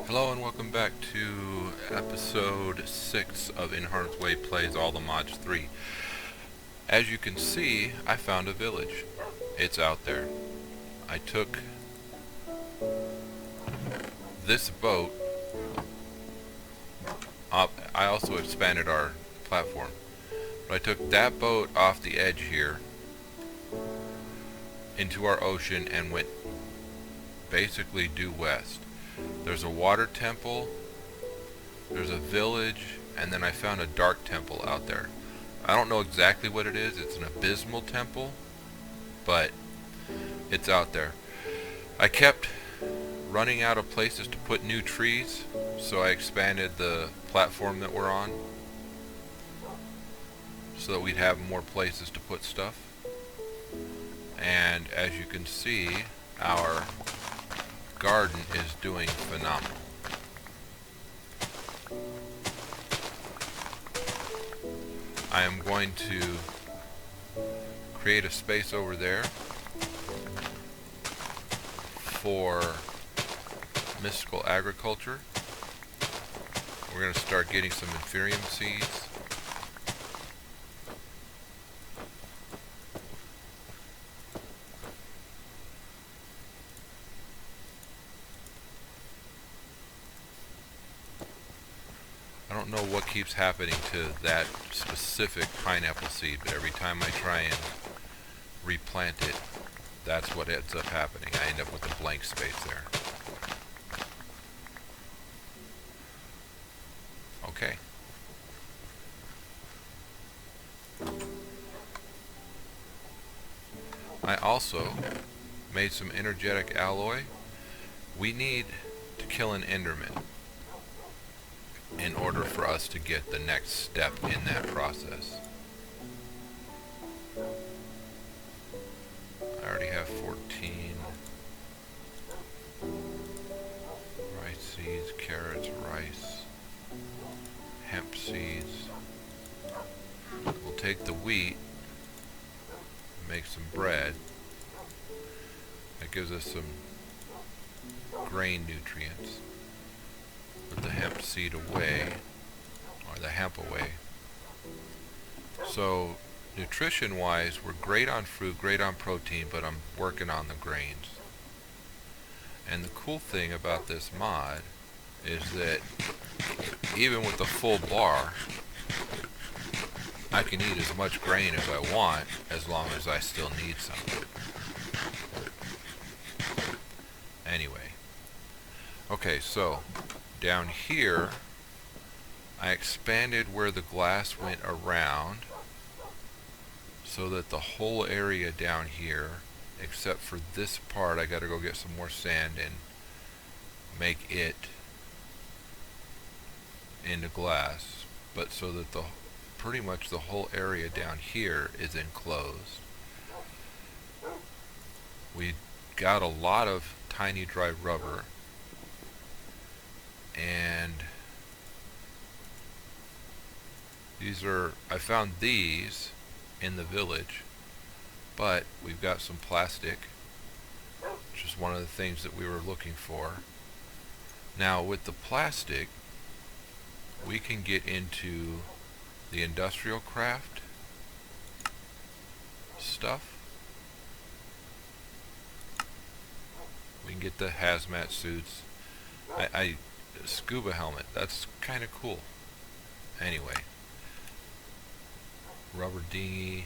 Hello and welcome back to episode 6 of NHarmzWay Plays All The Mods 3. As you can see, I found a village. It's out there. I took this boat up. I also expanded our platform. But I took that boat off the edge here into our ocean and went basically due west. There's a water temple, there's a village, and then I found a dark temple out there. I don't know exactly what it is. It's an abysmal temple, but it's out there. I kept running out of places to put new trees, so I expanded the platform that we're on so that we'd have more places to put stuff. And as you can see, our garden is doing phenomenal. I am going to create a space over there for mystical agriculture. We're going to start getting some inferium seeds. I don't know what keeps happening to that specific pineapple seed, but every time I try and replant it, that's what ends up happening. I end up with a blank space there. Okay. I also made some energetic alloy. We need to kill an Enderman in order for us to get the next step in that process. I already have 14 rice seeds, carrots, rice, hemp seeds. We'll take the wheat, make some bread. That gives us some grain nutrients. Put the hemp seed away, or the hemp away. So nutrition wise, we're great on fruit, great on protein, but I'm working on the grains. And the cool thing about this mod is that even with the full bar, I can eat as much grain as I want as long as I still need some. Anyway. Okay, so down here, I expanded where the glass went around so that the whole area down here, except for this part, I gotta go get some more sand and make it into glass, but so that the pretty much the whole area down here is enclosed. We got a lot of tiny dry rubber, and I found these in the village, but we've got some plastic, which is one of the things that we were looking for. Now with the plastic, we can get into the industrial craft stuff. We can get the hazmat suits. Scuba helmet, that's kind of cool. Anyway, rubber dinghy.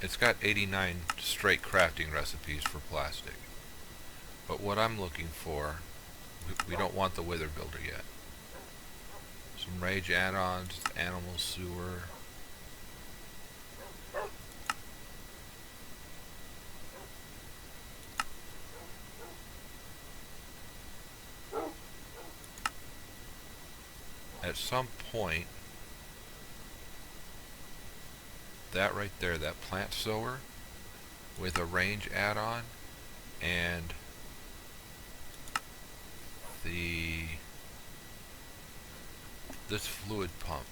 It's got 89 straight crafting recipes for plastic, but what I'm looking for, we don't want the wither builder yet. Some rage add-ons, animal sewer. At some point, that right there, that plant sower with a range add-on and this fluid pump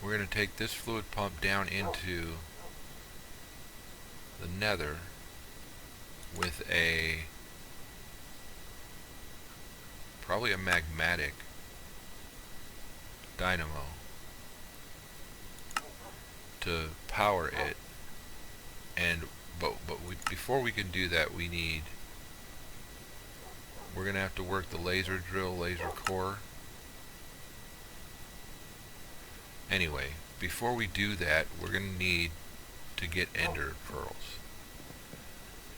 we're going to take this fluid pump down into the nether with probably a magmatic dynamo to power it. And before we can do that, we're going to have to work the laser drill, laser core. Anyway, before we do that, we're going to need to get ender pearls,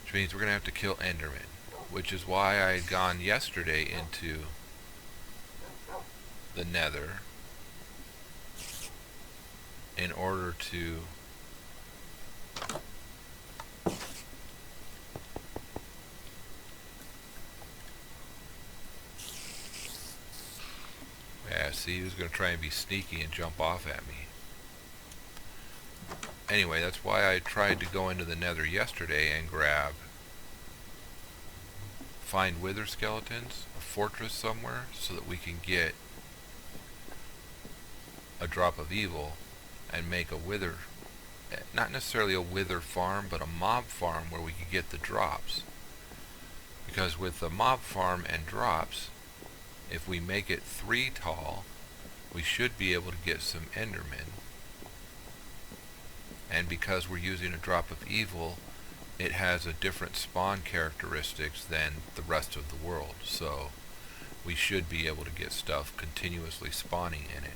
which means we're going to have to kill endermen, which is why I had gone yesterday into the nether in order to see, he was going to try and be sneaky and jump off at me. Anyway, that's why I tried to go into the nether yesterday and find wither skeletons, a fortress somewhere, so that we can get a drop of evil and make a wither, not necessarily a wither farm, but a mob farm where we could get the drops. Because with the mob farm and drops, if we make it 3 tall, we should be able to get some endermen. And because we're using a drop of evil, it has a different spawn characteristics than the rest of the world. So we should be able to get stuff continuously spawning in it.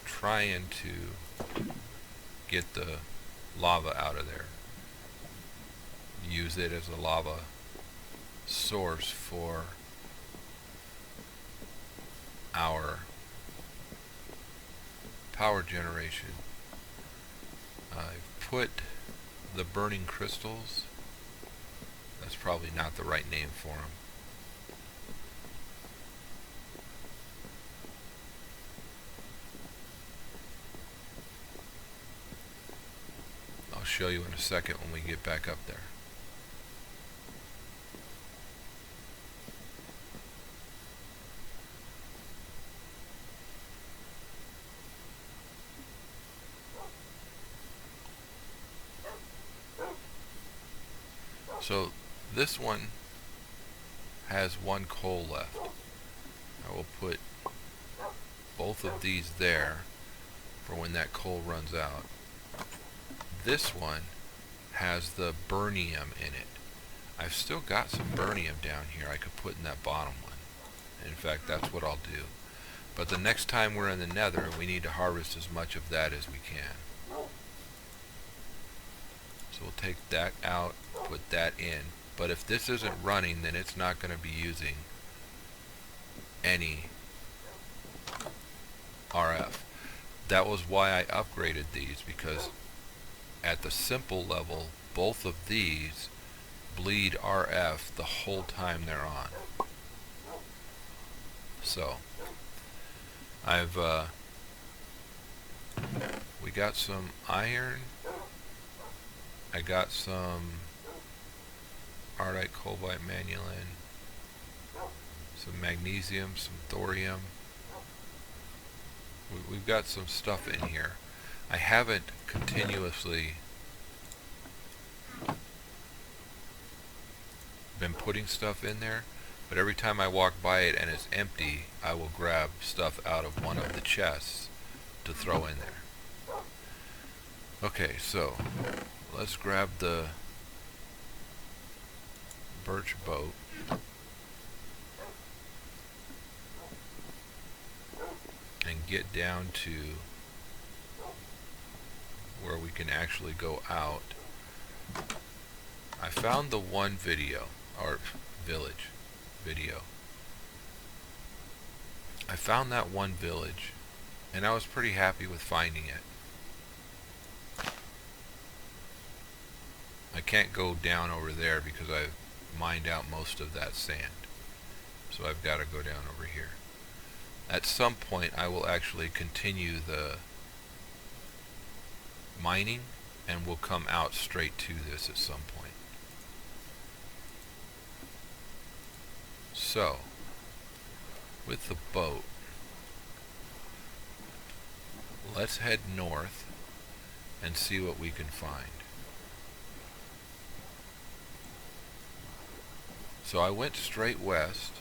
Trying to get the lava out of there. Use it as a lava source for our power generation. I've put the burning crystals, that's probably not the right name for them, I'll show you in a second when we get back up there. So this one has 1 coal left. I will put both of these there for when that coal runs out. This one has the burnium in it. I've still got some burnium down here I could put in that bottom one. In fact, that's what I'll do. But the next time we're in the nether, we need to harvest as much of that as we can. So we'll take that out, put that in. But if this isn't running, then it's not going to be using any RF. That was why I upgraded these, because at the simple level, both of these bleed RF the whole time they're on. So we got some iron. I got some ardite, cobalt, manulin, some magnesium, some thorium. We've got some stuff in here. I haven't continuously been putting stuff in there, but every time I walk by it and it's empty, I will grab stuff out of one of the chests to throw in there. Okay, so let's grab the birch boat. And get down to where we can actually go out. I found the one video, or village video. I found that one village, and I was pretty happy with finding it. I can't go down over there because I've mined out most of that sand. So I've got to go down over here. At some point I will actually continue the mining and we'll come out straight to this at some point. So, with the boat, let's head north and see what we can find. So I went straight west.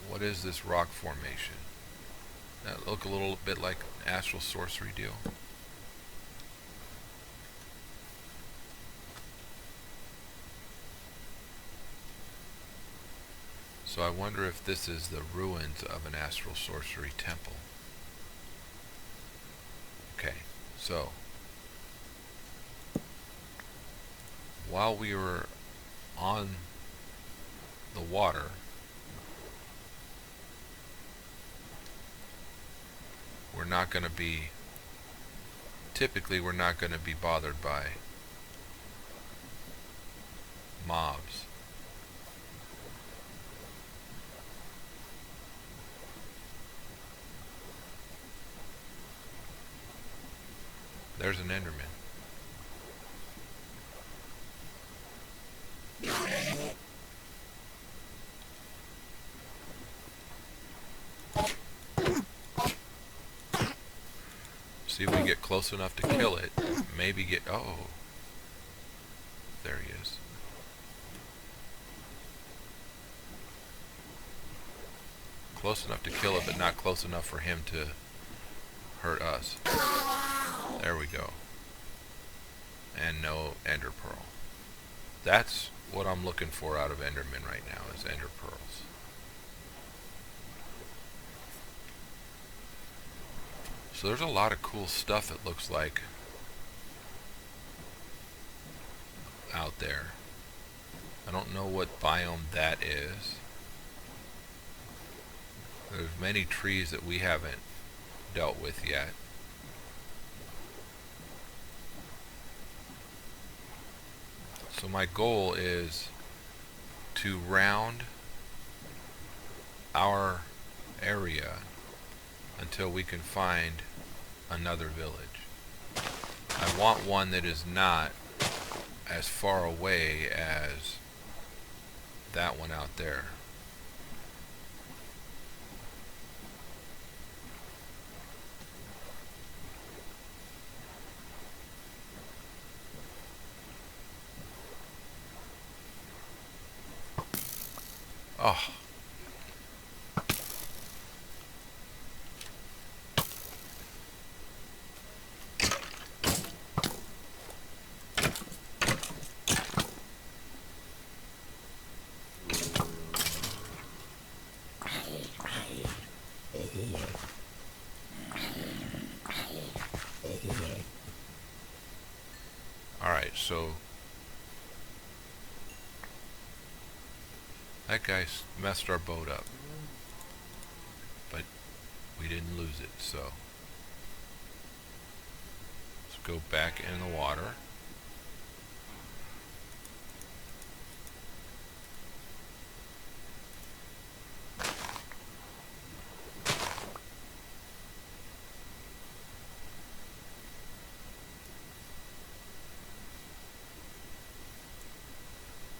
What is this rock formation? That look a little bit like an astral sorcery deal. So I wonder if this is the ruins of an astral sorcery temple. Okay, so while we were on the water, we're not going to be, typically we're not going to be bothered by mobs. There's an Enderman. See if we get close enough to kill it. Maybe get... oh. There he is. Close enough to kill it, but not close enough for him to hurt us. There we go. And no ender pearl. That's what I'm looking for out of Enderman right now, is ender pearls. So there's a lot of cool stuff, it looks like, out there. I don't know what biome that is. There's many trees that we haven't dealt with yet. So my goal is to round our area until we can find another village. I want one that is not as far away as that one out there. Oh. Alright, so that guy messed our boat up, but we didn't lose it, so let's go back in the water.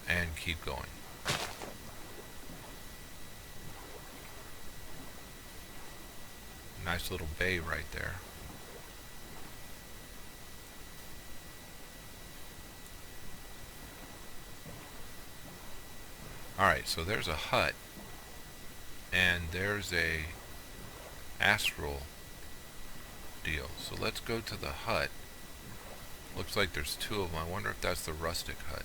And keep going. Nice little bay right there. Alright, so there's a hut, and there's a astral deal. So let's go to the hut. Looks like there's two of them. I wonder if that's the Rustic hut.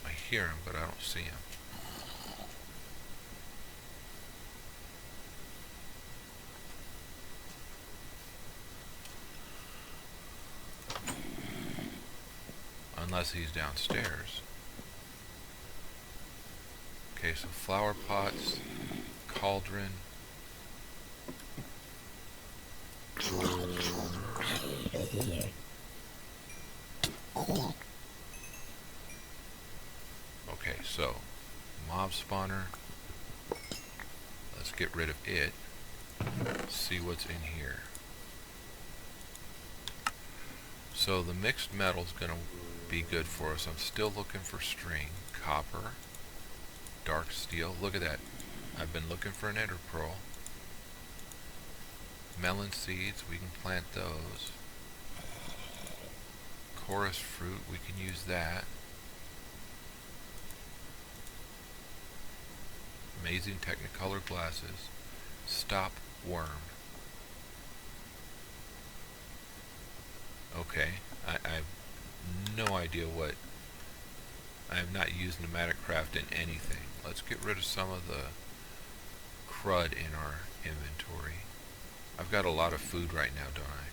I hear him, but I don't see him. Unless he's downstairs. Okay, so flower pots, cauldron, So, mob spawner. Let's get rid of it. See what's in here. So the mixed metal is going to be good for us. I'm still looking for string, copper, dark steel. Look at that. I've been looking for an ender pearl. Melon seeds, we can plant those. Chorus fruit, we can use that. Amazing Technicolor glasses. Stop worm. Okay, I have no idea what. I have not used pneumatic craft in anything. Let's get rid of some of the crud in our inventory. I've got a lot of food right now, don't I?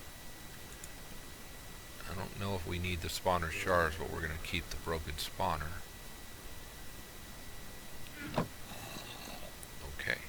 I don't know if we need the spawner shards, but we're going to keep the broken spawner. Okay.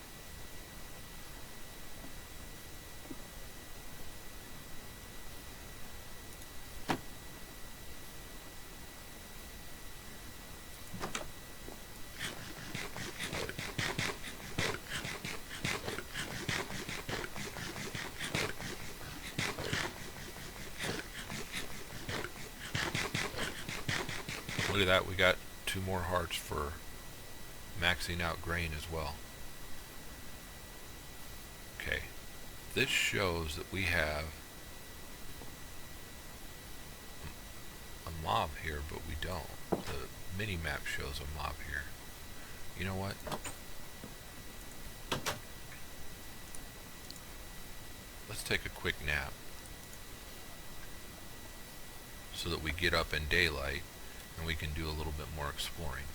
Look at that, we got 2 more hearts for maxing out grain as well. Okay, this shows that we have a mob here, but we don't. The mini map shows a mob here. You know what? Let's take a quick nap so that we get up in daylight and we can do a little bit more exploring.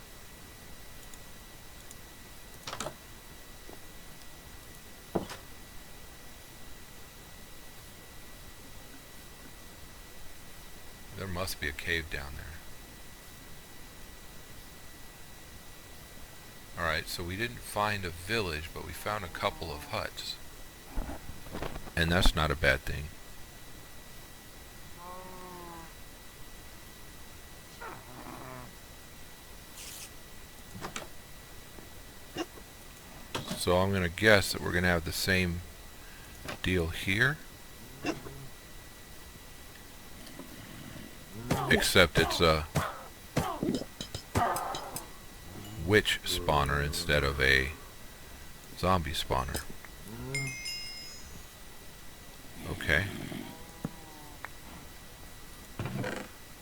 There must be a cave down there. Alright, so we didn't find a village, but we found a couple of huts. And that's not a bad thing. So I'm going to guess that we're going to have the same deal here. Except it's a witch spawner instead of a zombie spawner. Okay.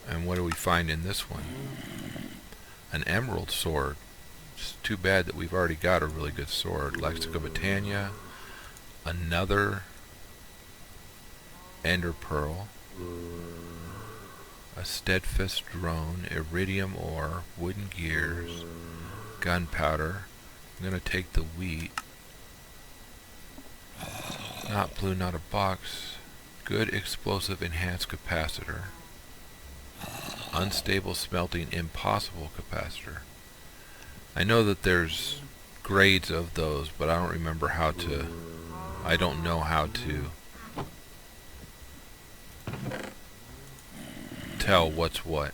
And what do we find in this one? An emerald sword. It's too bad that we've already got a really good sword. Lexica Botania. Another ender pearl. A steadfast drone. Iridium ore. Wooden gears. Gunpowder. I'm going to take the wheat. Not blue, not a box. Good explosive enhanced capacitor. Unstable smelting impossible capacitor. I know that there's grades of those, but I don't remember how to. I don't know how to tell what's what.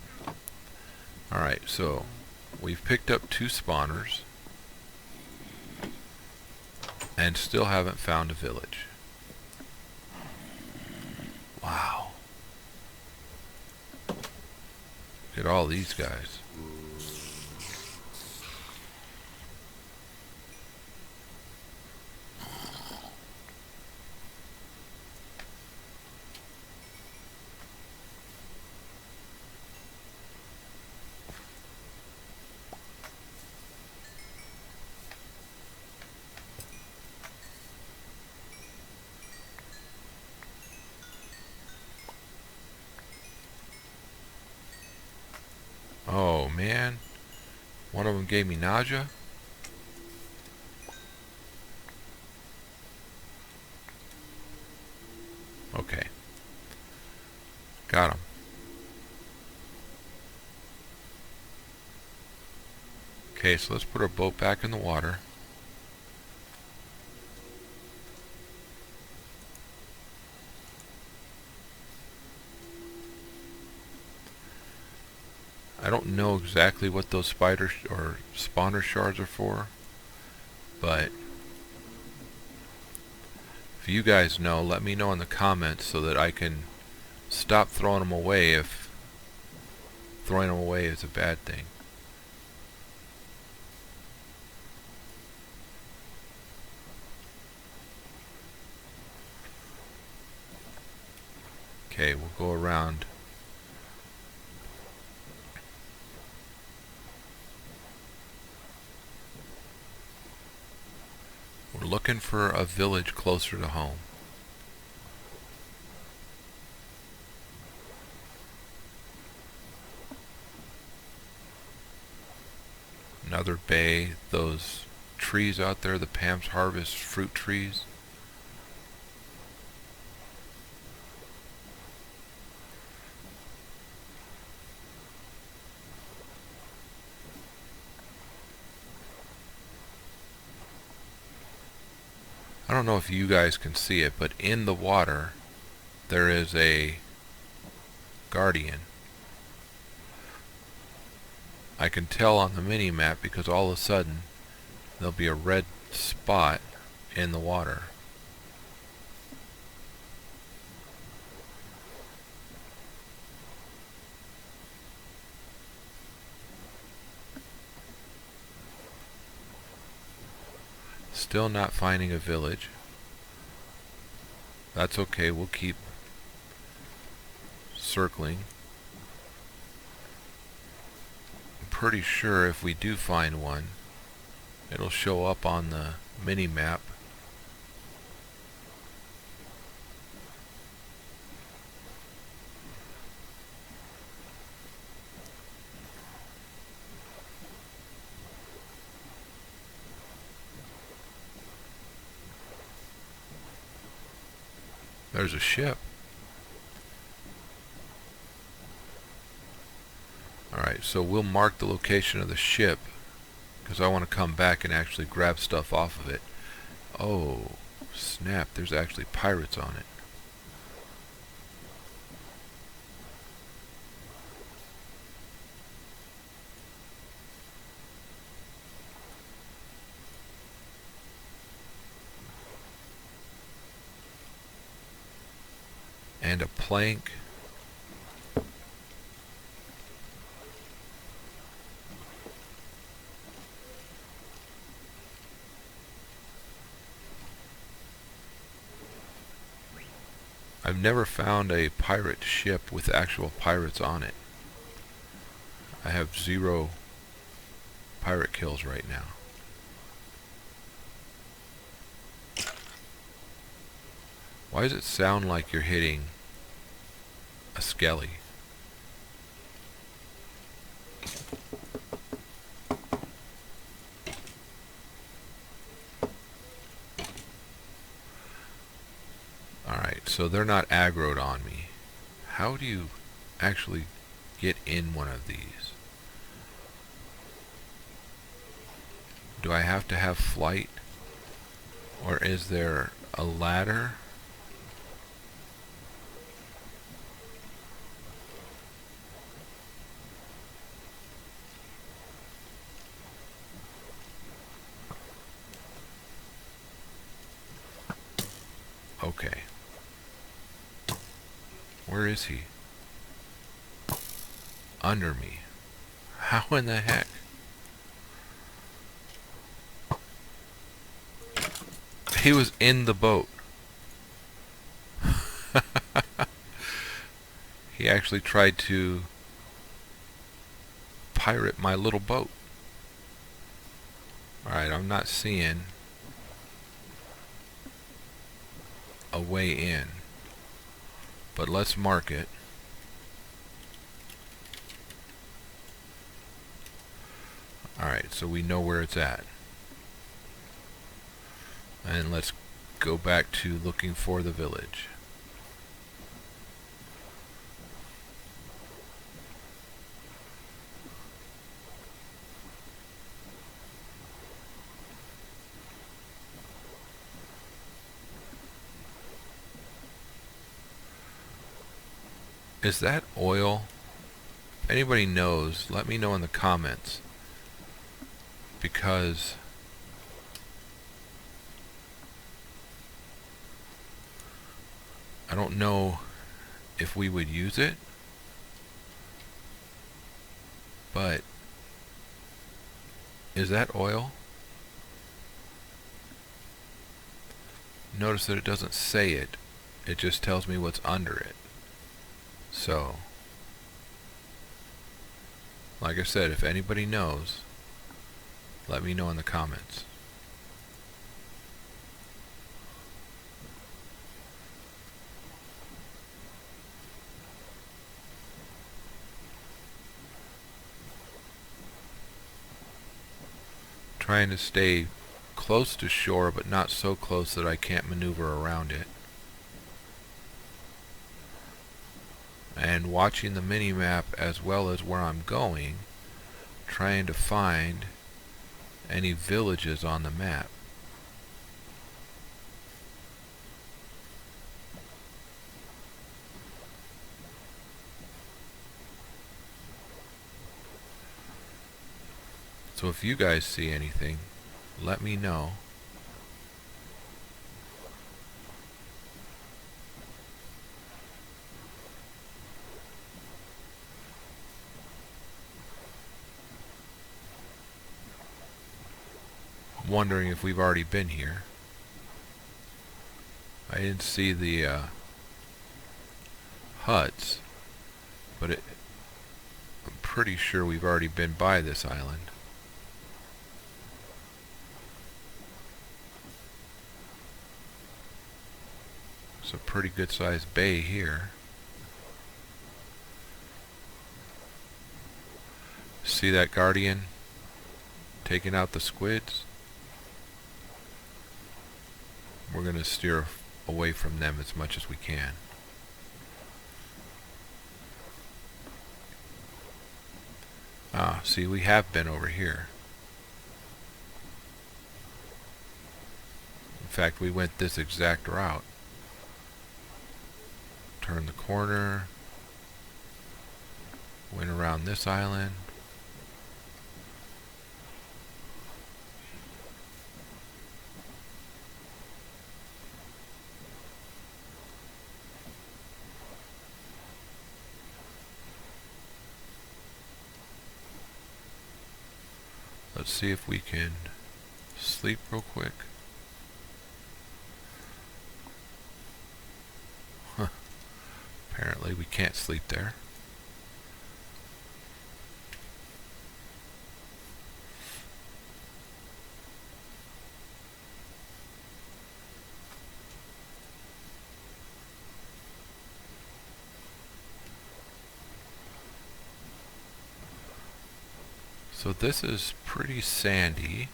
Alright, so we've picked up 2 spawners and still haven't found a village. Wow. Look at all these guys. Oh man, one of them gave me nausea. Okay, got him. Okay, so let's put our boat back in the water. I don't know exactly what those spider or spawner shards are for, but if you guys know, let me know in the comments so that I can stop throwing them away if throwing them away is a bad thing. Okay, we'll go around. We're looking for a village closer to home. Another bay. Those trees out there, the Pam's Harvest fruit trees. I don't know if you guys can see it, but in the water there is a guardian. I can tell on the mini map because all of a sudden there'll be a red spot in the water. Still not finding a village. That's okay, we'll keep circling. I'm pretty sure if we do find one, it'll show up on the mini map. There's a ship. Alright, so we'll mark the location of the ship because I want to come back and actually grab stuff off of it. Oh, snap, there's actually pirates on it. And a plank. I've never found a pirate ship with actual pirates on it. I have 0 pirate kills right now. Why does it sound like you're hitting a skelly? Alright, so they're not aggroed on me. How do you actually get in one of these? Do I have to have flight? Or is there a ladder? Okay. Where is he? Under me. How in the heck? He was in the boat. He actually tried to pirate my little boat. Alright, I'm not seeing a way in, but let's mark it. Alright, so we know where it's at. And let's go back to looking for the village. Is that oil If anybody knows, let me know in the comments, because I don't know if we would use it, but is that oil? Notice that it doesn't say it, it just tells me what's under it. So, like I said, if anybody knows, let me know in the comments. Trying to stay close to shore, but not so close that I can't maneuver around it. And watching the mini-map as well as where I'm going, trying to find any villages on the map. So if you guys see anything, let me know. I'm wondering if we've already been here. I didn't see the huts, but I'm pretty sure we've already been by this island. It's a pretty good sized bay here. See that guardian taking out the squids? We're going to steer away from them as much as we can. Ah, see, we have been over here. In fact, we went this exact route. Turned the corner, went around this island. Let's see if we can sleep real quick. Huh. Apparently we can't sleep there. So this is pretty sandy.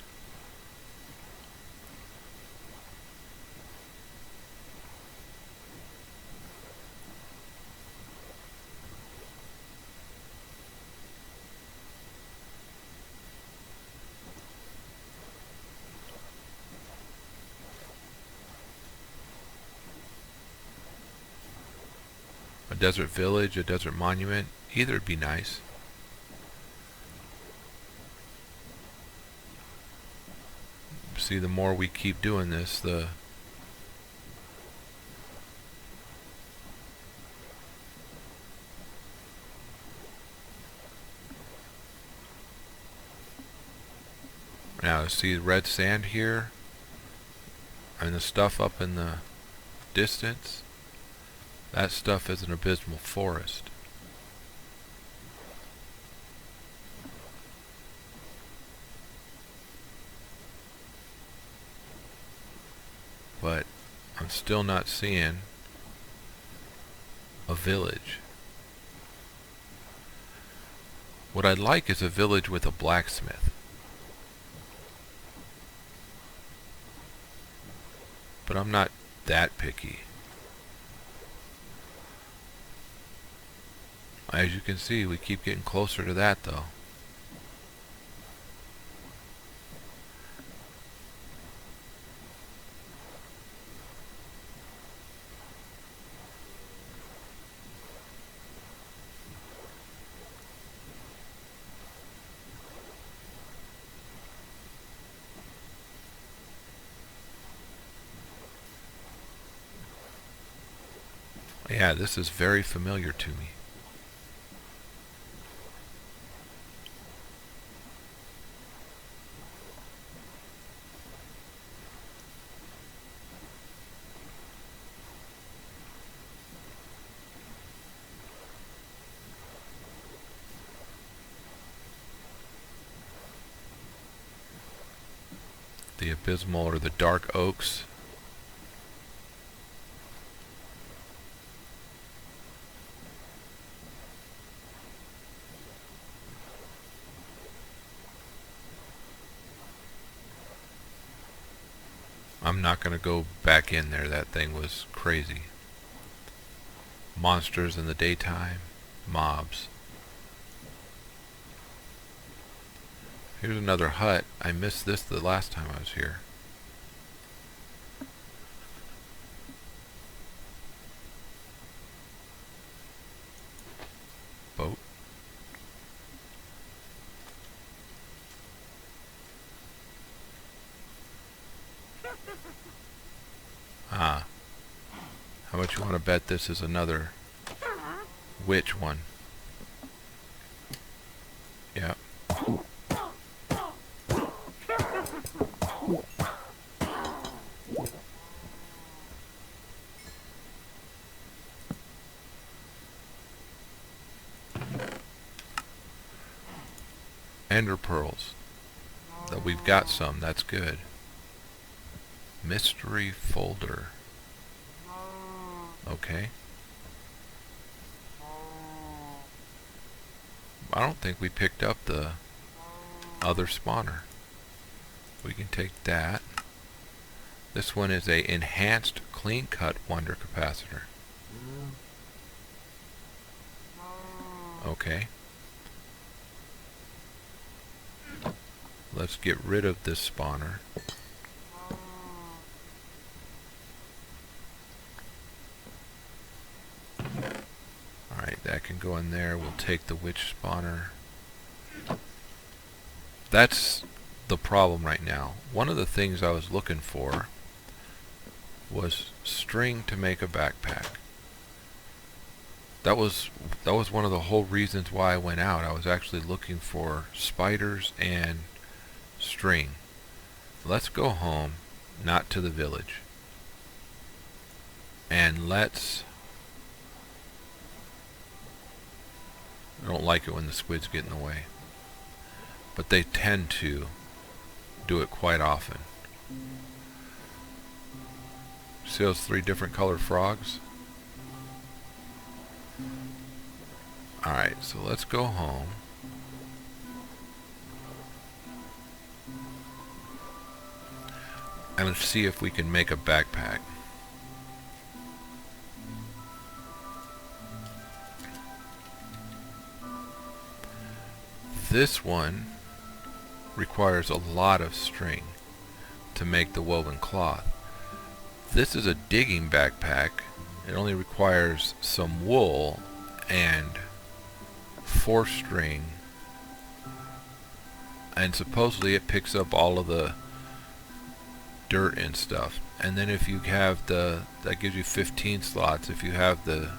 A desert village, a desert monument, either would be nice. See, the more we keep doing this, now see the red sand here and the stuff up in the distance. That stuff is an abysmal forest. But I'm still not seeing a village. What I'd like is a village with a blacksmith. But I'm not that picky. As you can see, we keep getting closer to that though. Yeah, this is very familiar to me. The abysmal or the dark oaks. I'm not going to go back in there. That thing was crazy. Monsters in the daytime. Mobs. Here's another hut. I missed this the last time I was here. Boat. Ah. How much you want to bet this is another witch one? Yeah. Ender pearls. That we've got some, that's good. Mystery folder. Okay. I don't think we picked up the other spawner. We can take that. This one is a enhanced clean cut wonder capacitor. Okay. Let's get rid of this spawner. Alright, that can go in there. We'll take the witch spawner. That's the problem right now. One of the things I was looking for was string to make a backpack. That was one of the whole reasons why I went out. I was actually looking for spiders and string. Let's go home, not to the village. And let's... I don't like it when the squids get in the way. But they tend to do it quite often. See those 3 different colored frogs? Alright, so let's go home. And let's see if we can make a backpack. This one requires a lot of string to make the woven cloth. This is a digging backpack. It only requires some wool and 4 string, and supposedly it picks up all of the dirt and stuff. And then if you have that gives you 15 slots. If you have the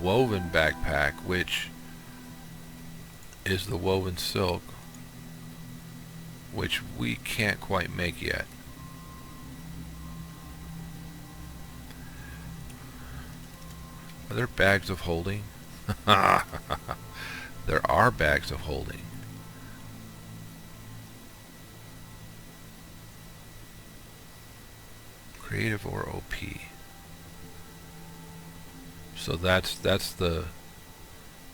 woven backpack, which is the woven silk, which we can't quite make yet. Are there bags of holding? There are bags of holding. Creative or OP. So that's the...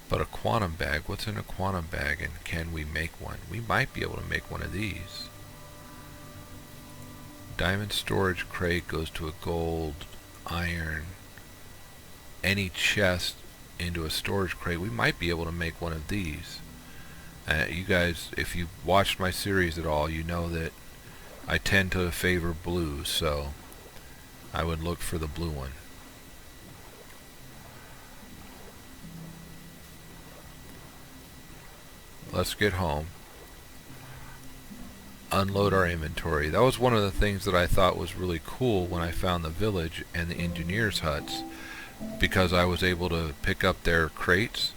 But a quantum bag, what's in a quantum bag, and can we make one? We might be able to make one of these. Diamond storage crate goes to a gold, iron, any chest into a storage crate. We might be able to make one of these. You guys, if you've watched my series at all, you know that I tend to favor blue, so I would look for the blue one. Let's get home. Unload our inventory. That was one of the things that I thought was really cool when I found the village and the engineers' huts. because I was able to pick up their crates.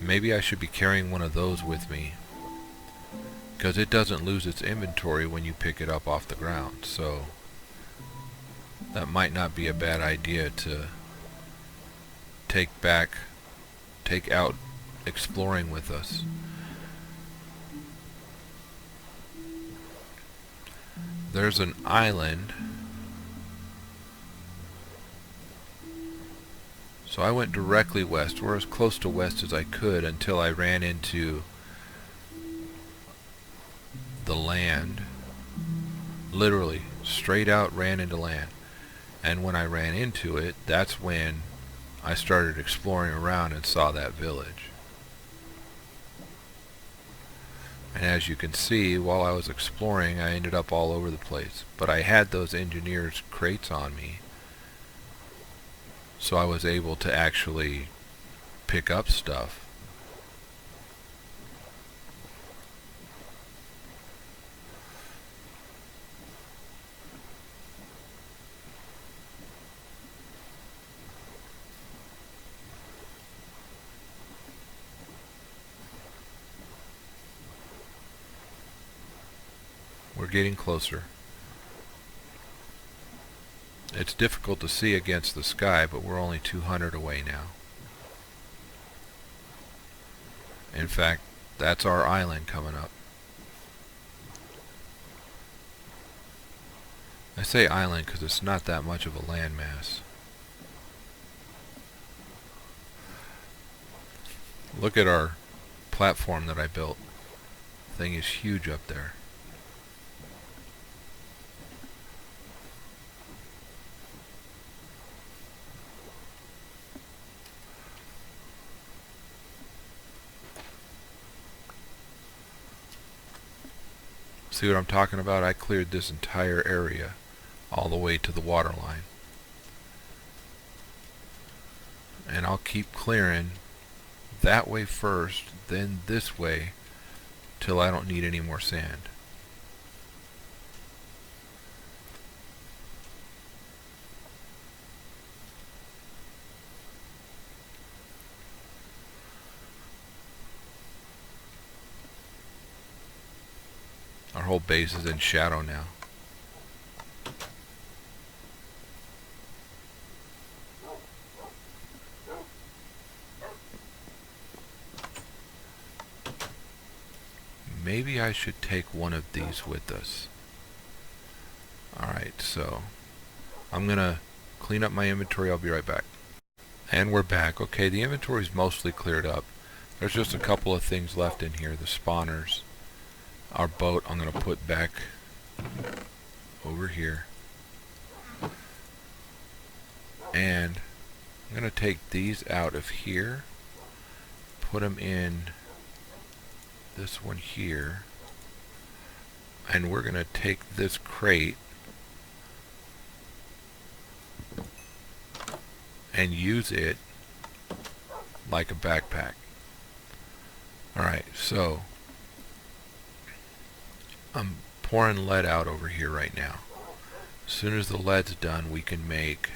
Maybe I should be carrying one of those with me, because it doesn't lose its inventory when you pick it up off the ground. So that might not be a bad idea to take out exploring with us. There's an island. So I went directly west, or as close to west as I could, until I ran into the land. Literally, straight out ran into land. And when I ran into it, that's when I started exploring around and saw that village. And as you can see, while I was exploring, I ended up all over the place. But I had those engineers' crates on me, so I was able to actually pick up stuff. We're getting closer. It's difficult to see against the sky, but we're only 200 away now. In fact, that's our island coming up. I say island because it's not that much of a landmass. Look at our platform that I built. The thing is huge up there. See what I'm talking about? I cleared this entire area all the way to the water line. And I'll keep clearing that way first, then this way, till I don't need any more sand. Our whole base is in shadow now. Maybe I should take one of these with us. Alright, so I'm gonna clean up my inventory. I'll be right back. And we're back. Okay, the inventory's mostly cleared up. There's just a couple of things left in here. The spawners. Our boat I'm going to put back over here. And I'm going to take these out of here. Put them in this one here. And we're going to take this crate and use it like a backpack. Alright, so I'm pouring lead out over here right now. As soon as the lead's done, we can make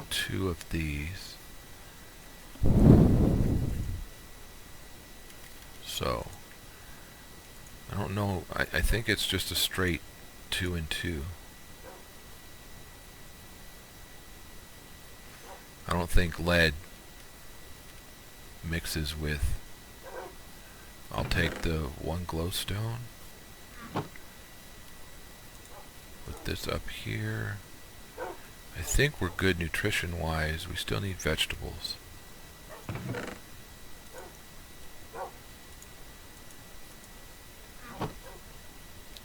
two of these. So I don't know, I think it's just a straight 2 and 2. I don't think lead mixes with. I'll take the one glowstone, put this up here. I think we're good nutrition wise. We still need vegetables.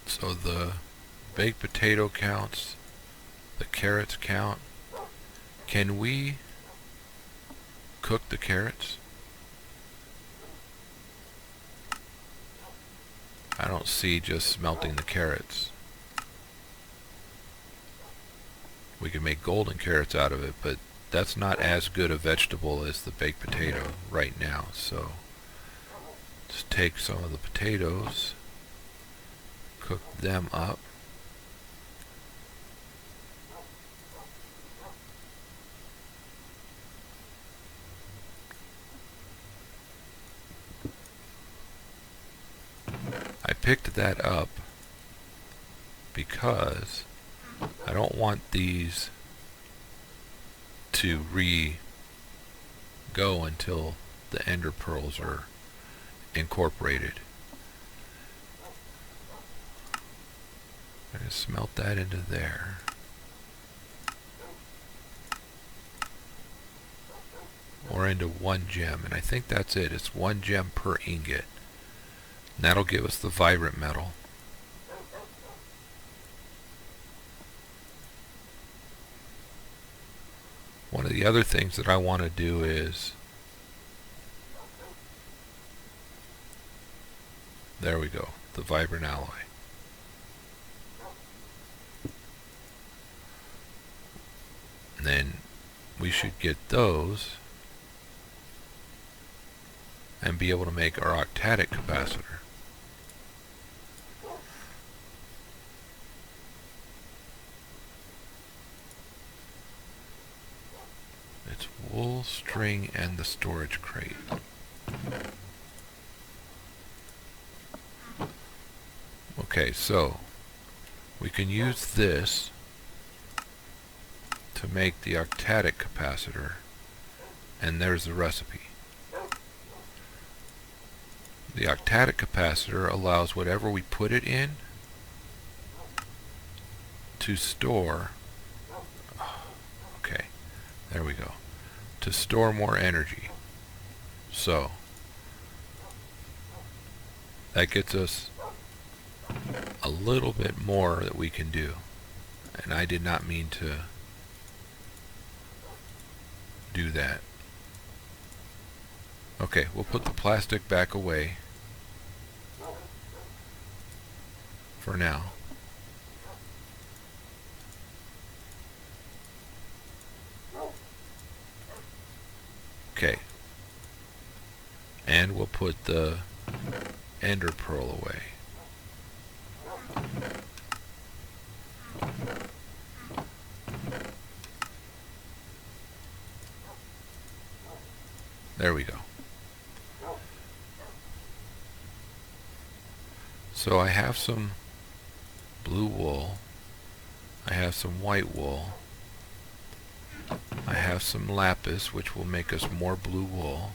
So the baked potato counts, the carrots count. Can we cook the carrots? I don't see just smelting the carrots. We can make golden carrots out of it, but that's not as good a vegetable as the baked potato right now. So just take some of the potatoes, cook them up. I picked that up because I don't want these to go until the ender pearls are incorporated. I'm going to smelt that into there. Or into 1 gem, and I think that's it. It's 1 gem per ingot. And that'll give us the vibrant metal. One of the other things that I want to do is, there we go, the vibrant alloy. And then we should get those and be able to make our octadic capacitor. It's wool, string, and the storage crate. Okay, so we can use this to make the octadic capacitor, and there's the recipe. The octadic capacitor allows whatever we put it in to store, okay, there we go, to store more energy. So that gets us a little bit more that we can do, and I did not mean to do that. Okay, we'll put the plastic back away for now. Okay, and we'll put the ender pearl away. There we go. So I have some blue wool, I have some white wool, I have some lapis, which will make us more blue wool.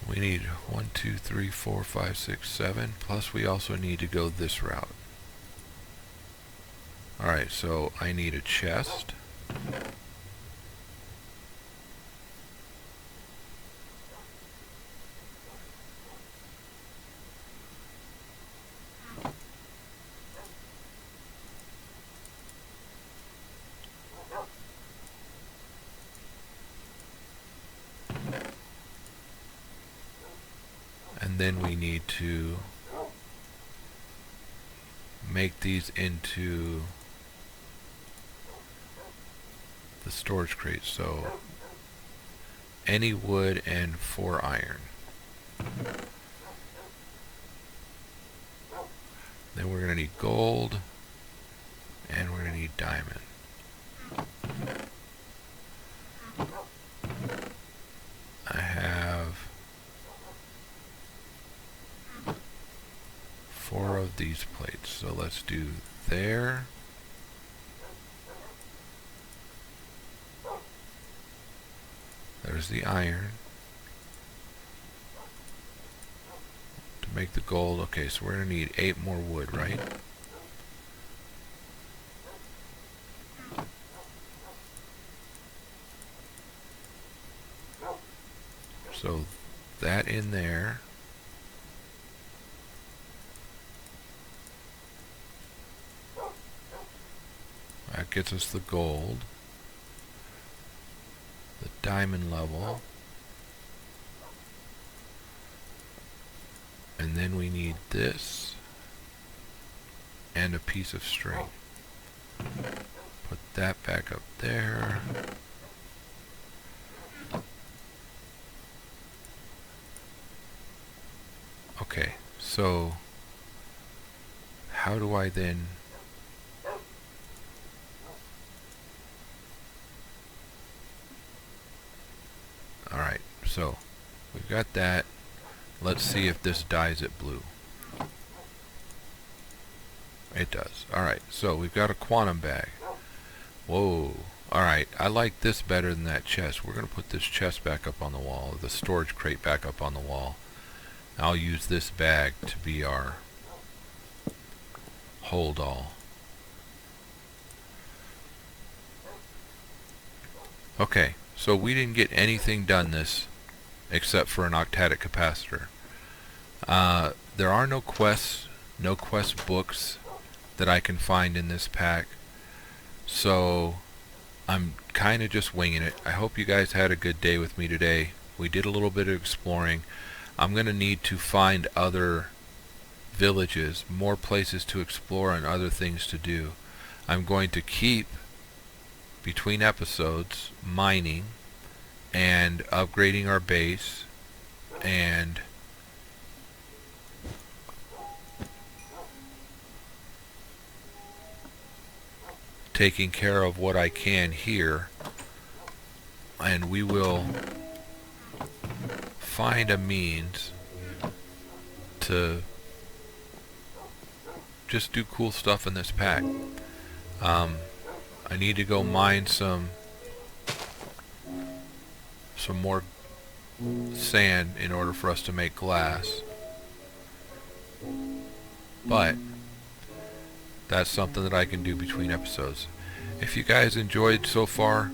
We need 1, 2, 3, 4, 5, 6, 7, plus we also need to go this route. Alright, so I need a chest. And then we need to make these into the storage crate. So any wood and 4 iron. Then we're going to need gold, and we're going to need diamond. I have 4 of these plates, so let's do there. There's the iron. To make the gold, okay, so we're going to need 8 more wood, right? So that in there. That gets us the gold. The diamond level. And then we need this and a piece of string. Put that back up there. Okay, so how do I then... Alright, so we've got that. Let's see if this dyes it blue. It does. Alright, so we've got a quantum bag. Whoa. Alright, I like this better than that chest. We're going to put this chest back up on the wall, the storage crate back up on the wall. I'll use this bag to be our hold all. Okay, so we didn't get anything done this except for an octadic capacitor. There are no quests, no quest books that I can find in this pack, so I'm kind of just winging it. I hope you guys had a good day with me today. We did a little bit of exploring. I'm going to need to find other villages, more places to explore and other things to do. I'm going to keep, between episodes, mining and upgrading our base and taking care of what I can here, and we will find a means to just do cool stuff in this pack. I need to go mine some more sand in order for us to make glass, but that's something that I can do between episodes. If you guys enjoyed so far,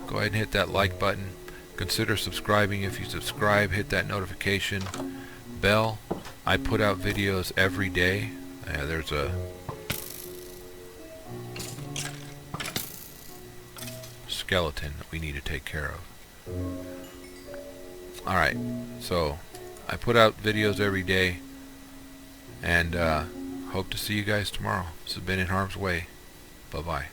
go ahead and hit that like button. Consider subscribing. If you subscribe, hit that notification bell. I put out videos every day. There's a skeleton that we need to take care of. Alright, so I put out videos every day, and hope to see you guys tomorrow. This has been In Harm's Way. Bye-bye.